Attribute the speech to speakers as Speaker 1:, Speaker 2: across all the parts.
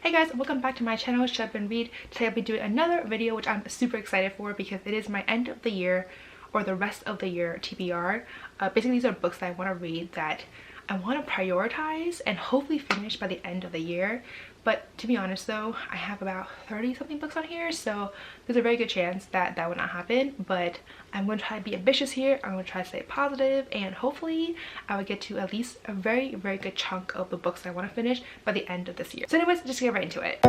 Speaker 1: Hey guys, welcome back to my channel, Shut Up and Read. Today I'll be doing another video which I'm super excited for because it is my end of the year or the rest of the year TBR. Basically these are books that I want to read that I want to prioritize and hopefully finish by the end of the year. But to be honest though, I have about 30 something books on here, so there's a very good chance that that would not happen. But I'm going to try to be ambitious here. I'm going to try to stay positive, and hopefully I would get to at least a very good chunk of the books I want to finish by the end of this year. So anyways, just get right into it.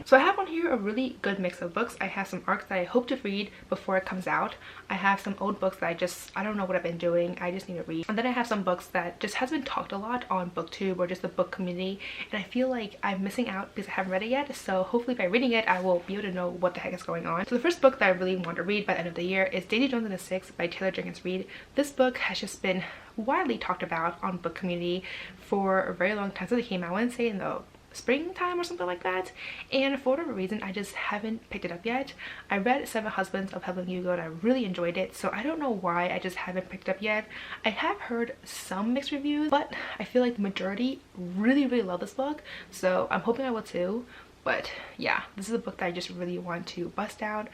Speaker 1: So I have on here a really good mix of books. I have some arcs that I hope to read before it comes out. I have some old books that I don't know what I've been doing. I just need to read. And then I have some books that just has been talked a lot on BookTube or just the book community. And I feel like I'm missing out because I haven't read it yet. So hopefully by reading it, I will be able to know what the heck is going on. So the first book that I really want to read by the end of the year is Daisy Jones and the Six by Taylor Jenkins Reid. This book has just been widely talked about on book community for a very long time since it came out. I want to say in the springtime or something like that, and for whatever reason I just haven't picked it up yet. I read Seven Husbands of Evelyn Hugo and I really enjoyed it, so I don't know why I just haven't picked it up yet. I have heard some mixed reviews, but I feel like the majority really love this book, so I'm hoping I will too. But yeah, this is a book that I just really want to bust out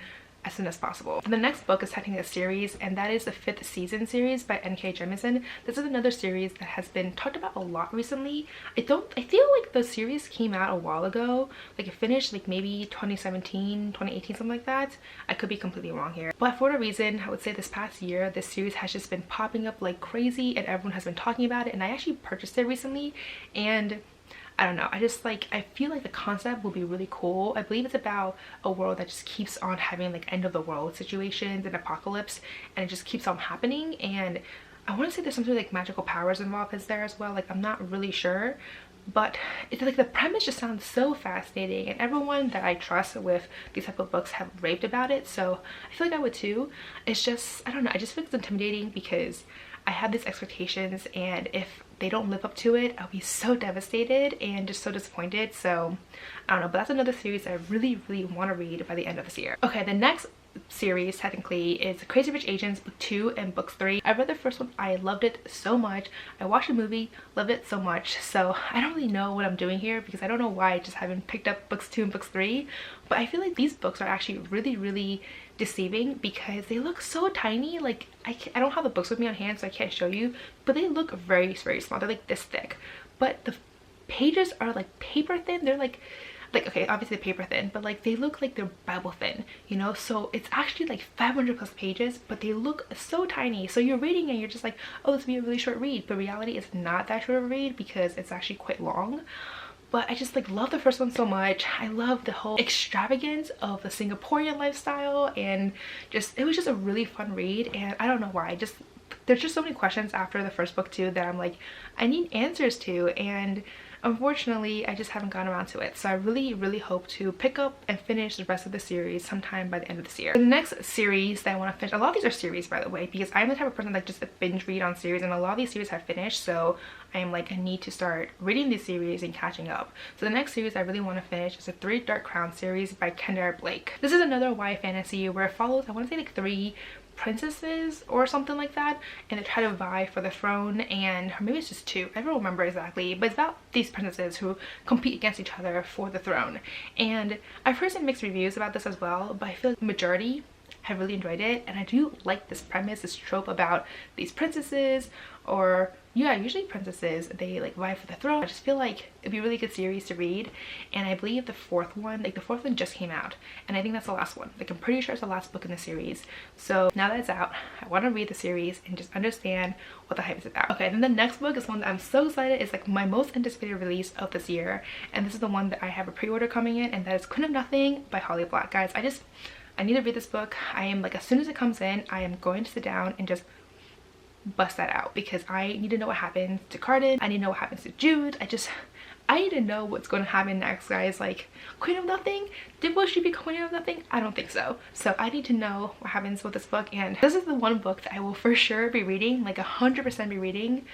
Speaker 1: as soon as possible. And the next book is technically a series, and that is the 5th season series by N.K. Jemisin. This is another series that has been talked about a lot recently. I feel like the series came out a while ago, like it finished like maybe 2017, 2018, something like that. I could be completely wrong here, but for whatever reason, I would say this past year this series has just been popping up like crazy and everyone has been talking about it, and I actually purchased it recently, and I don't know, I feel like the concept will be really cool. I believe it's about a world that just keeps on having like end of the world situations and apocalypse, and it just keeps on happening. And I want to say there's something like magical powers involved is there as well. Like I'm not really sure, but it's like the premise just sounds so fascinating, and everyone that I trust with these type of books have raved about it, so I feel like I would too. It's just, I don't know, I just feel it's intimidating because I have these expectations, and if they don't live up to it, I'll be so devastated and just so disappointed. So I don't know, but that's another series that I really want to read by the end of this year. Okay, the next series technically is Crazy Rich Asians book 2 and books 3. I read the first one, I loved it so much. I watched the movie, loved it so much. So I don't really know what I'm doing here because I don't know why I just haven't picked up books 2 and books 3. But I feel like these books are actually really deceiving because they look so tiny. Like I don't have the books with me on hand, so I can't show you, but they look very small. They're like this thick, but the pages are like paper thin. They're like okay, obviously paper thin, but like they look like they're Bible thin, you know? So it's actually like 500 plus pages, but they look so tiny. So you're reading and you're just like, oh, this will be a really short read, but reality is not that short of a read because it's actually quite long. But I just like love the first one so much. I love the whole extravagance of the Singaporean lifestyle, and just it was just a really fun read. And I don't know why, there's just so many questions after the first book too that I'm like, I need answers to, and unfortunately I just haven't gotten around to it. So I really hope to pick up and finish the rest of the series sometime by the end of this year. The next series that I want to finish, a lot of these are series by the way, because I'm the type of person that just binge read on series, and a lot of these series have finished, so I am like, I need to start reading these series and catching up. So the next series I really want to finish is the 3 Dark Crowns series by Kendare Blake. This is another YA fantasy where it follows, I want to say like 3 princesses or something like that, and they try to vie for the throne, and maybe it's just 2, I don't remember exactly, but it's about these princesses who compete against each other for the throne. And I've heard some mixed reviews about this as well, but I feel like the majority have really enjoyed it, and I do like this premise, this trope about these princesses, or yeah, usually princesses, they like vie for the throne. I just feel like it'd be a really good series to read, and I believe the 4th one just came out, and I think that's the last one. Like I'm pretty sure it's the last book in the series. So now that it's out, I want to read the series and just understand what the hype is about. Okay, then the next book is one that I'm so excited. It's like my most anticipated release of this year, and this is the one that I have a pre-order coming in, and that is Queen of Nothing by Holly Black. Guys, I need to read this book. I am like, as soon as it comes in, I am going to sit down and just bust that out because I need to know what happens to Cardan. I need to know what happens to Jude. I need to know what's going to happen next, guys. Like, Queen of Nothing? Will she be Queen of Nothing? I don't think so. So I need to know what happens with this book, and this is the one book that I will for sure be reading, like 100% be reading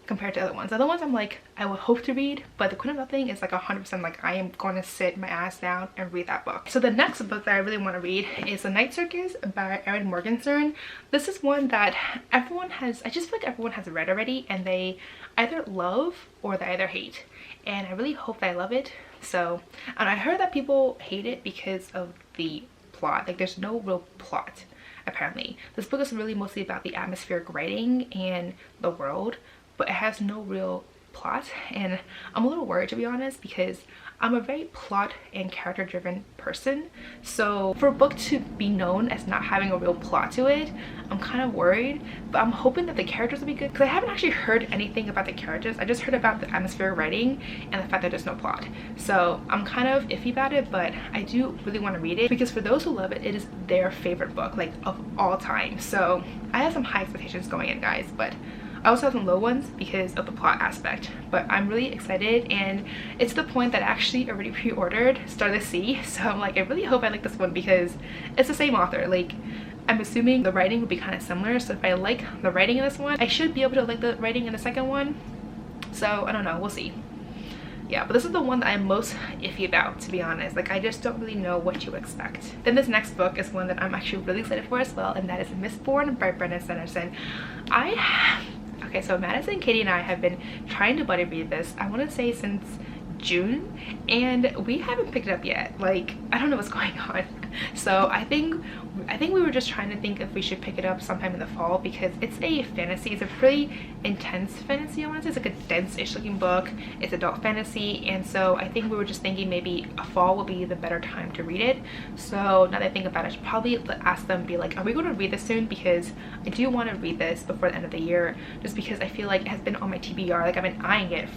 Speaker 1: compared to other ones. Other ones I'm like, I would hope to read, but The Queen of Nothing is like 100% like I am going to sit my ass down and read that book. So the next book that I really want to read is The Night Circus by Erin Morgenstern. This is one that everyone has, I just feel like everyone has read already, and they either love or they either hate, and I really hope that I love it. So, and I heard that people hate it because of the plot. Like there's no real plot apparently. This book is really mostly about the atmospheric writing and the world, but it has no real plot, and I'm a little worried, to be honest, because I'm a very plot and character driven person. So for a book to be known as not having a real plot to it, I'm kind of worried, but I'm hoping that the characters will be good, because I haven't actually heard anything about the characters. I just heard about the atmospheric writing and the fact that there's no plot. So I'm kind of iffy about it, but I do really want to read it, because for those who love it, it is their favorite book, like of all time. So I have some high expectations going in, guys, but I also have some low ones because of the plot aspect. But I'm really excited, and it's the point that I actually already pre-ordered Star of the Sea. So I'm like, I really hope I like this one, because it's the same author. Like, I'm assuming the writing will be kind of similar, so if I like the writing in this one, I should be able to like the writing in the second one. So I don't know, we'll see. Yeah, but this is the one that I'm most iffy about, to be honest. Like, I just don't really know what to expect. Then this next book is one that I'm actually really excited for as well, and that is Mistborn by Brandon Sanderson. Okay, so Madison, Katie, and I have been trying to buddy read this, I want to say since June, and we haven't picked it up yet. Like, I don't know what's going on. So I think we were just trying to think if we should pick it up sometime in the fall, because it's a fantasy. It's a pretty intense fantasy, I want to say. It's like a dense-ish looking book. It's adult fantasy, and so I think we were just thinking maybe a fall would be the better time to read it. So now that I think about it, I should probably ask them, be like, are we going to read this soon? Because I do want to read this before the end of the year, just because I feel like it has been on my TBR. Like, I've been eyeing it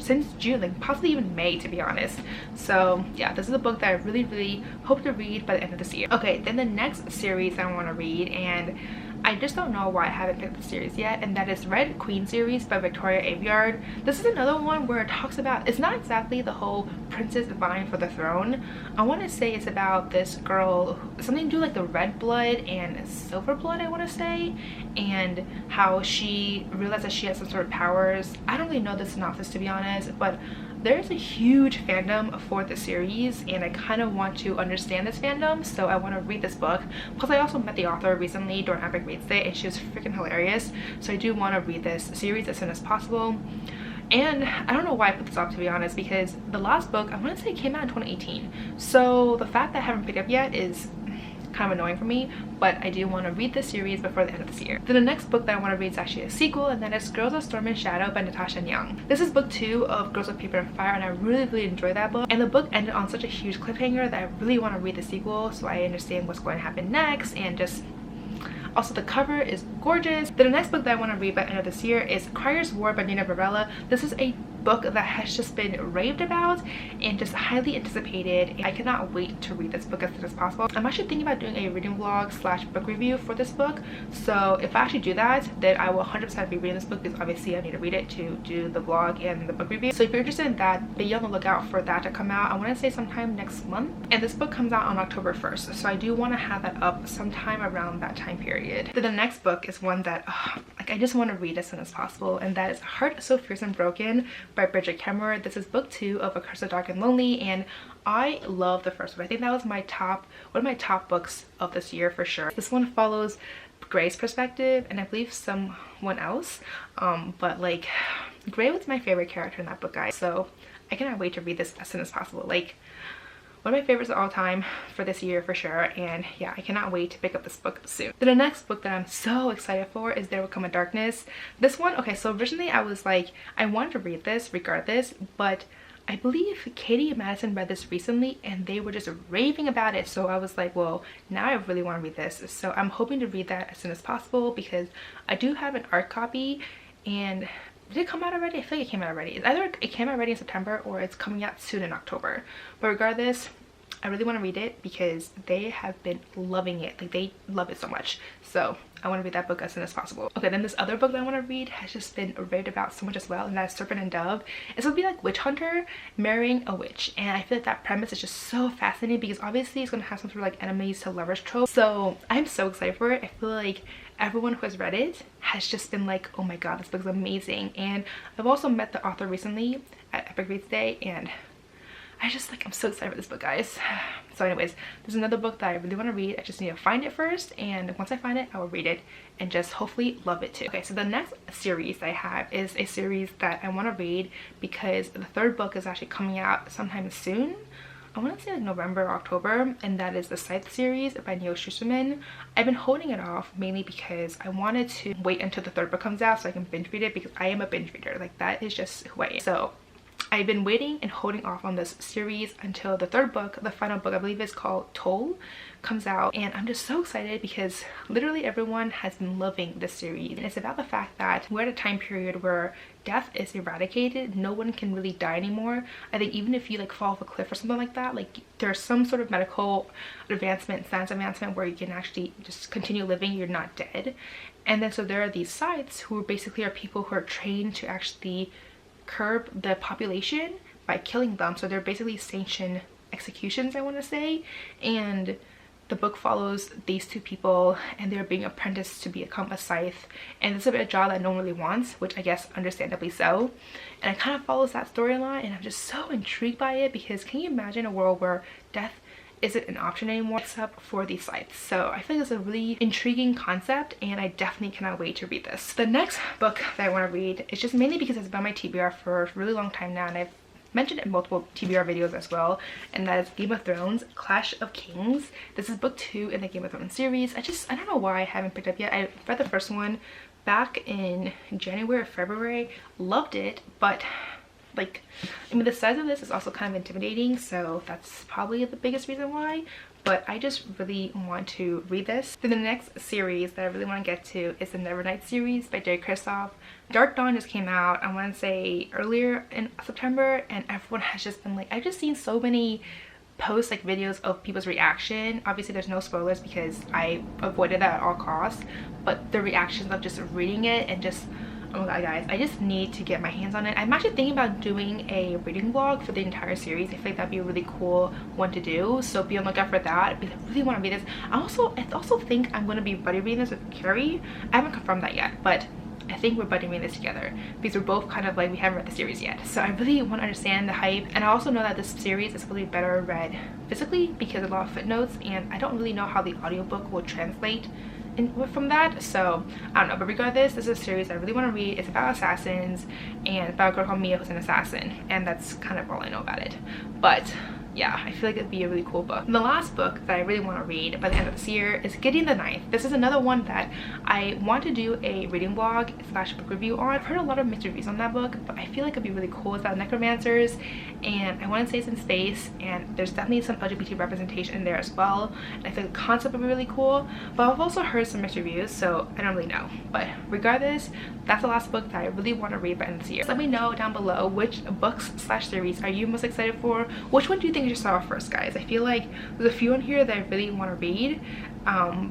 Speaker 1: since June, like possibly even May, to be honest. So yeah, this is a book that I really hope to read by the end of this year. Okay, then the next series I want to read, and I just don't know why I haven't picked the series yet, and that is Red Queen series by Victoria Aveyard. This is another one where it talks about, it's not exactly the whole princess vying for the throne. I want to say it's about this girl, something to do like the red blood and silver blood, I want to say, and how she realized that she has some sort of powers. I don't really know the synopsis, to be honest, but there's a huge fandom for the series, and I kind of want to understand this fandom, so I want to read this book. Plus, I also met the author recently during Epic Reads Day, and she was freaking hilarious, so I do want to read this series as soon as possible. And I don't know why I put this off, to be honest, because the last book, I want to say, came out in 2018, so the fact that I haven't picked it up yet is kind of annoying for me, but I do want to read this series before the end of this year. Then the next book that I want to read is actually a sequel, and that is Girls of Storm and Shadow by Natasha Young. This is book 2 of Girls of Paper and Fire, and I really enjoyed that book, and the book ended on such a huge cliffhanger that I really want to read the sequel so I understand what's going to happen next, and just also the cover is gorgeous. Then the next book that I want to read by the end of this year is Crier's War by Nina Varela. This is a book that has just been raved about and just highly anticipated. I cannot wait to read this book as soon as possible. I'm actually thinking about doing a reading vlog / book review for this book, so if I actually do that, then I will 100% be reading this book, because obviously I need to read it to do the vlog and the book review. So if you're interested in that, be on the lookout for that to come out. I want to say sometime next month, and this book comes out on October 1st, so I do want to have that up sometime around that time period. Then the next book is one that like I just want to read as soon as possible, and that is Heart So Fierce and Broken by Bridget Kemmerer. This is book 2 of A Curse of Dark and Lonely, and I love the first one. I think that was one of my top books of this year for sure. This one follows Gray's perspective, and I believe someone else, but like Gray was my favorite character in that book, guys, so I cannot wait to read this as soon as possible. Like, one of my favorites of all time for this year for sure, and yeah, I cannot wait to pick up this book soon. Then the next book that I'm so excited for is There Will Come a Darkness. This one, okay, so originally I was like, I wanted to read this regardless, but I believe Katie and Madison read this recently and they were just raving about it, so I was like, well, now I really want to read this. So I'm hoping to read that as soon as possible, because I do have an art copy. And did it come out already? I feel like it came out already. It's either it came out already in September or it's coming out soon in October. But regardless, I really want to read it because they have been loving it. Like, they love it so much. So I want to read that book as soon as possible. Okay, then this other book that I want to read has just been raved about so much as well, and that's Serpent and Dove. It's going to be like witch hunter marrying a witch, and I feel like that premise is just so fascinating because obviously it's going to have some sort of like enemies to lovers trope. So I'm so excited for it. I feel like everyone who has read it has just been like, oh my god, this book is amazing. And I've also met the author recently at Epic Reads Day, and I just like, I'm so excited for this book, guys. So anyways, there's another book that I really want to read. I just need to find it first, and once I find it, I will read it and just hopefully love it too. Okay, so the next series I have is a series that I want to read because the third book is actually coming out sometime soon. I want to say like November or October, and that is the Scythe series by Neil Schusterman. I've been holding it off mainly because I wanted to wait until the third book comes out so I can binge read it, because I am a binge reader. Like, that is just who I am. So I've been waiting and holding off on this series until the third book, the final book, I believe it's called Toll, comes out, and I'm just so excited because literally everyone has been loving this series. And it's about the fact that we're at a time period where death is eradicated. No one can really die anymore. I think even if you like fall off a cliff or something like that, like there's some sort of medical advancement, science advancement, where you can actually just continue living, you're not dead. And then so there are these Scythes who basically are people who are trained to actually curb the population by killing them. So they're basically sanctioned executions, I want to say. And the book follows these two people, and they're being apprenticed to become a Scythe, and it's a job that no one really wants, which I guess understandably so. And it kind of follows that storyline, and I'm just so intrigued by it because can you imagine a world where death isn't an option anymore except for these Scythes? So I feel like it's a really intriguing concept, and I definitely cannot wait to read this. The next book that I want to read is just mainly because it's been on my TBR for a really long time now, and I've mentioned it in multiple TBR videos as well, and that is Game of Thrones Clash of Kings. This is book 2 in the Game of Thrones series. I don't know why I haven't picked up yet. I read the first one back in January or February, loved it, but like, I mean, the size of this is also kind of intimidating, so that's probably the biggest reason why. But I just really want to read this. Then the next series that I really want to get to is the Nevernight series by Jerry Kristoff. Dark Dawn just came out, I want to say earlier in September, and everyone has just been like, I've just seen so many posts, like videos of people's reaction. Obviously there's no spoilers because I avoided that at all costs, but the reactions of just reading it and just, oh my god, guys, I just need to get my hands on it. I'm actually thinking about doing a reading vlog for the entire series. I feel like that'd be a really cool one to do, so be on the lookout for that because I really want to read this. I also think I'm going to be buddy reading this with Carrie. I haven't confirmed that yet, but I think we're buddy reading this together because we're both kind of like, we haven't read the series yet. So I really want to understand the hype, and I also know that this series is really better read physically because of a lot of footnotes, and I don't really know how the audiobook will translate from that. So I don't know, but regardless, this is a series I really want to read. It's about assassins and about a girl called Mia who's an assassin, and that's kind of all I know about it. But yeah, I feel like it'd be a really cool book. And the last book that I really want to read by the end of this year is Gideon the Ninth. This is another one that I want to do a reading vlog / book review on. I've heard a lot of mixed reviews on that book, but I feel like it'd be really cool. It's about necromancers, and I want to say it's in space, and there's definitely some LGBT representation in there as well, and I think the concept would be really cool. But I've also heard some mixed reviews, so I don't really know. But regardless, that's the last book that I really want to read by the end of this year. So let me know down below which books / series are you most excited for. Which one do you think I should start off first, guys? I feel like there's a few in here that I really want to read,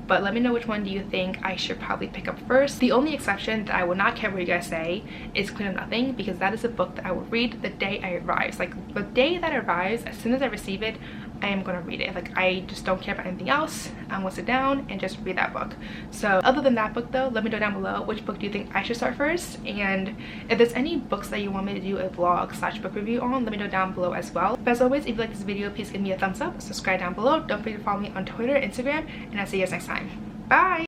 Speaker 1: but let me know which one do you think I should probably pick up first. The only exception that I will not care what you guys say is Queen of Nothing, because that is a book that I will read the day it arrives. Like the day that it arrives, as soon as I receive it, I am gonna read it. Like, I just don't care about anything else. I'm gonna sit down and just read that book. So other than that book though, let me know down below which book do you think I should start first, and if there's any books that you want me to do a vlog / book review on, let me know down below as well. But as always, if you like this video, please give me a thumbs up, subscribe down below, don't forget to follow me on Twitter, Instagram, and I'll see you guys next time. Bye!